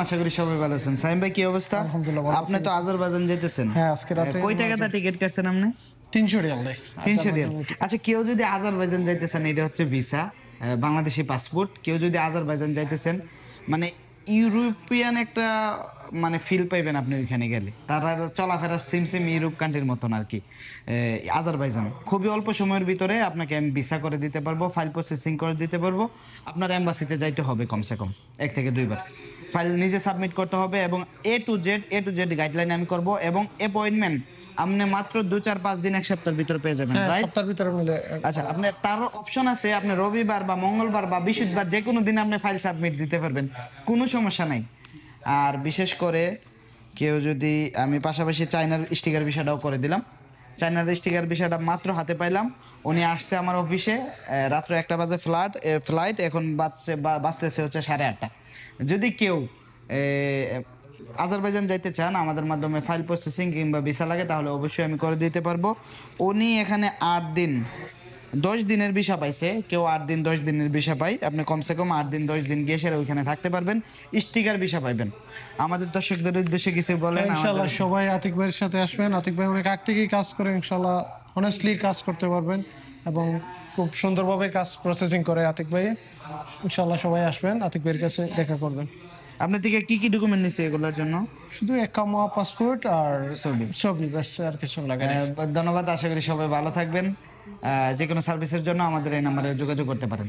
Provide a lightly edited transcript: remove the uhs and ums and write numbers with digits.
আশা করি সবাই ভালো আছেন। সাইম ভাই কি অবস্থা? আলহামদুলিল্লাহ ভালো আপনি তো আজারবাইজান যেতেছেন। হ্যাঁ, আজকে রাতে কয় টাকাতে টিকিট কাটছেন আপনি? 300 রিয়াল দেয়। 300 রিয়াল। আচ্ছা, কেউ যদি আজারবাইজান যাইতেছেন, এটা হচ্ছে ভিসা, বাংলাদেশি পাসপোর্ট। কেউ যদি আজারবাইজান যাইতেছেন, মানে ইউরোপিয়ান একটা মানে ফিল পাইবেন আপনি ওইখানে গেলে। তারা চলাফেরা সেম সেম ইউরোপ কান্ট্রির মতন আর কি। আজারবাইজান খুবই অল্প সময়ের ভিতরে আপনাকে আমি ভিসা করে দিতে পারবো, ফাইল প্রসেসিং করে দিতে পারবো। আপনার এম্বাসিতে যাইতে হবে কমসে কম 1 থেকে 2 বার। ফাইল নিজে সাবমিট করতে হবে এবং এ টু জেড গাইডলাইন আমি করব এবং অ্যাপয়েন্টমেন্ট আপনি মাত্র 2-4-5 দিন, 1 সপ্তাহের ভিতরে পেয়ে যাবেন, হ্যাঁ, রাইট? সপ্তাহের ভিতরে মিলে। আচ্ছা, আপনার তার অপশন আছে, আপনি রবিবার বা মঙ্গলবার বা বৃহস্পতিবার যে কোনো দিন আপনি ফাইল সাবমিট দিতে পারবেন, কোনো সমস্যা নাই। আর বিশেষ করে কেউ যদি, আমি পাশাপাশি চায়নার স্টিকার বিষয়টাও করে দিলাম। চায়নার স্টিকার বিষয়টা মাত্র হাতে পাইলাম। উনি আসছে আমার অফিসে রাত্র 1টা বাজে ফ্লাইট, এখন বাজতেছে হচ্ছে 8:30। যদি কেউ আজারবাইজান যাইতে চান আমাদের মাধ্যমে ফাইল প্রসেসিং কিংবা ভিসা লাগে, তাহলে অবশ্যই আমি করে দিতে পারবো। উনি এখানে 8 দিন 10 দিনের ভিসা পাইছে। কেউ 8 দিন 10 দিনের ভিসা পাই, আপনি কমসে কম 8 দিন 10 দিন গিয়ে সেরা ওইখানে থাকতে পারবেন, স্টিকার ভিসা পাইবেন। আমাদের দর্শকদের উদ্দেশ্যে কিছু বলেন। ইনশাআল্লাহ সবাই আতিক ভাইয়ের সাথে আসবেন। আতিক ভাই অনেক আগ থেকেই কাজ করে, ইনশাআল্লাহ অনেস্টলি কাজ করতে পারবেন এবং খুব সুন্দরভাবে কাজ প্রসেসিং করে আতিক ভাই। ইনশাআল্লাহ সবাই আসবেন, আতিক ভাইয়ের কাছে দেখা করবেন। আপনার থেকে কি কি ডকুমেন্ট নিছে এগুলোর জন্য? শুধু একামা, পাসপোর্ট আর ছবি। ছবি, ব্যাস, আর কিছু লাগে না। ধন্যবাদ। আশা করি সবাই ভালো থাকবেন। যে কোনো সার্ভিসের জন্য আমাদের এই নাম্বারে যোগাযোগ করতে পারেন।